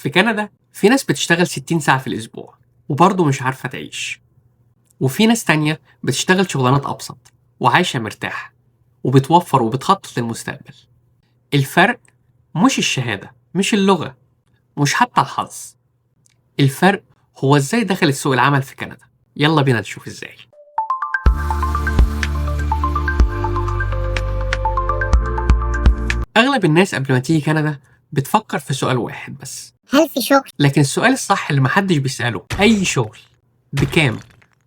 في كندا في ناس بتشتغل 60 ساعة في الأسبوع وبرضه مش عارفة تعيش، وفي ناس تانية بتشتغل شغلانات أبسط وعايشة مرتاحة وبتوفر وبتخطط للمستقبل. الفرق مش الشهادة، مش اللغة، مش حتى الحظ. الفرق هو إزاي دخلت سوق العمل في كندا. يلا بينا نشوف إزاي. أغلب الناس قبل ما تيجي كندا بتفكر في سؤال واحد بس: هل في شغل؟ لكن السؤال الصح اللي محدش بيسأله أي شغل بكام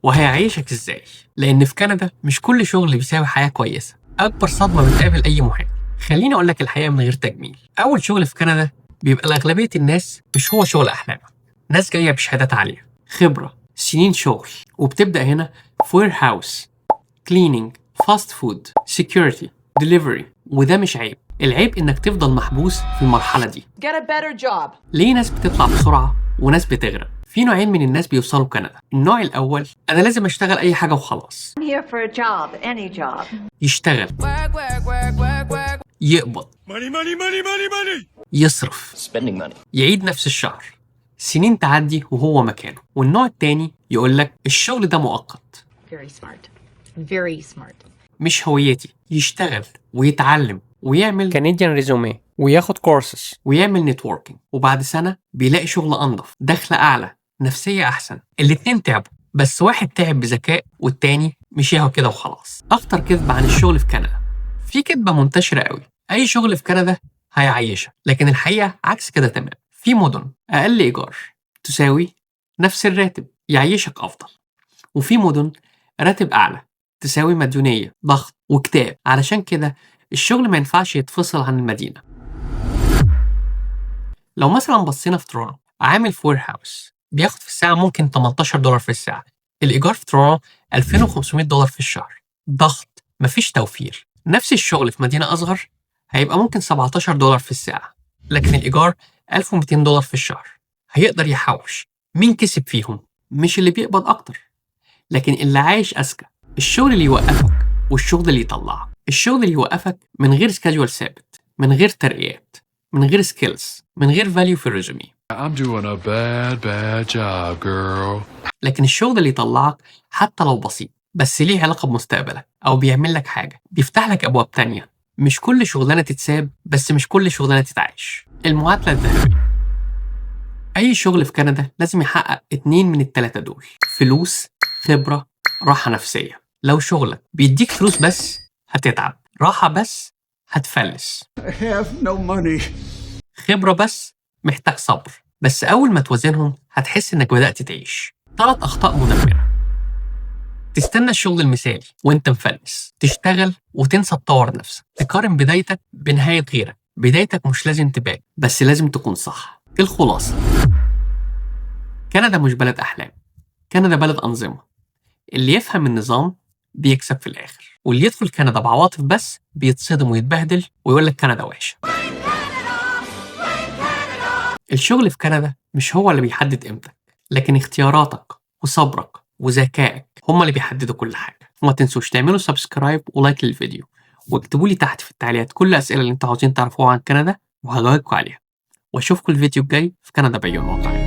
وهيعيشك إزاي؟ لأن في كندا مش كل شغل بيساوي حياة كويسة. أكبر صدمة بتقابل أي محامي. خليني أقولك الحقيقة من غير تجميل. أول شغل في كندا بيبقى لأغلبية الناس مش هو شغل أحلامك. ناس جاية بشهادات عالية، خبرة، سنين شغل، وبتبدأ هنا في وير هاوس، كليننج، فاست فود، سيكيورتي، ديليفري. وده مش عيب، العيب إنك تفضل محبوس في المرحلة دي. Get a better job. ليه ناس بتطلع بسرعة وناس بتغرق؟ في نوعين من الناس بيوصلوا كندا. النوع الأول: أنا لازم أشتغل أي حاجة وخلاص. I'm here for a job, any job. يشتغل، يقبض، يصرف، يعيد نفس الشهر، سنين تعدي وهو مكانه. والنوع التاني يقولك الشغل ده مؤقت، Very smart. Very smart. مش هويتي. يشتغل ويتعلم ويعمل كنديان ريزومي وياخد كورسز ويعمل نتوركينج، وبعد سنة بيلاقي شغل أنظف، دخل أعلى، نفسية أحسن. الاتنين تعبوا، بس واحد تعب بذكاء والتاني مش ياهو كده وخلاص. أخطر كذبة عن الشغل في كندا. في كذبة منتشرة قوي: أي شغل في كندا هيعيشك. لكن الحقيقة عكس كده تمام. في مدن أقل إيجار تساوي نفس الراتب يعيشك أفضل، وفي مدن راتب أعلى تساوي مديونية، ضغط، واكتئاب. علشان كده الشغل ما ينفعش يتفصل عن المدينة. لو مثلا بصينا في تورونتو، عامل في وير هاوس بياخد في الساعة ممكن $18 في الساعة. الإيجار في تورونتو $2500 في الشهر. ضغط، مفيش توفير. نفس الشغل في مدينة أصغر هيبقى ممكن $17 في الساعة، لكن الإيجار $1200 في الشهر. هيقدر يحوش. مين كسب فيهم؟ مش اللي بيقبض أكتر، لكن اللي عايش أذكى. الشغل اللي يوقفك والشغل اللي يطلعك. الشغل اللي يوقفك من غير سكادجول ثابت، من غير ترقيات، من غير سكيلز، من غير فاليو في الريزومي. I'm doing a bad job, girl. لكن الشغل اللي يطلعك حتى لو بسيط بس ليه علاقة بمستقبلك أو بيعمل لك حاجة، بيفتح لك أبواب تانية. مش كل شغلانة تتساب، بس مش كل شغلانة تتعيش. المعادلة الذهبية. أي شغل في كندا لازم يحقق 2 من ال3 دول: فلوس، خبرة، راحة نفسية. لو شغلك بيديك فلوس بس هتتعب، راحة بس هتفلس، I have no money. خبرة بس محتاج صبر. بس أول ما توازنهم هتحس إنك بدأت تعيش. 3 أخطاء مدمرة: تستنى الشغل المثالي وإنت مفلس، تشتغل وتنسى تطور نفسك، تقارن بدايتك بنهاية غيرك. بدايتك مش لازم تبان، بس لازم تكون صح. الخلاصة: كندا مش بلد أحلام، كندا بلد أنظمة. اللي يفهم النظام بيكسب في الآخر، واللي يدخل كندا بعواطف بس بيتصدم ويتبهدل ويقول لك كندا وحشة. الشغل في كندا مش هو اللي بيحدد قيمتك، لكن اختياراتك وصبرك وذكائك هم اللي بيحددوا كل حاجة. وما تنسوش تعملوا سبسكرايب ولايك للفيديو، واكتبوا لي تحت في التعليقات كل الأسئلة اللي انتوا عاوزين تعرفوها عن كندا وهجاوبكم عليها. واشوفكم الفيديو الجاي في كندا بيان واقعي.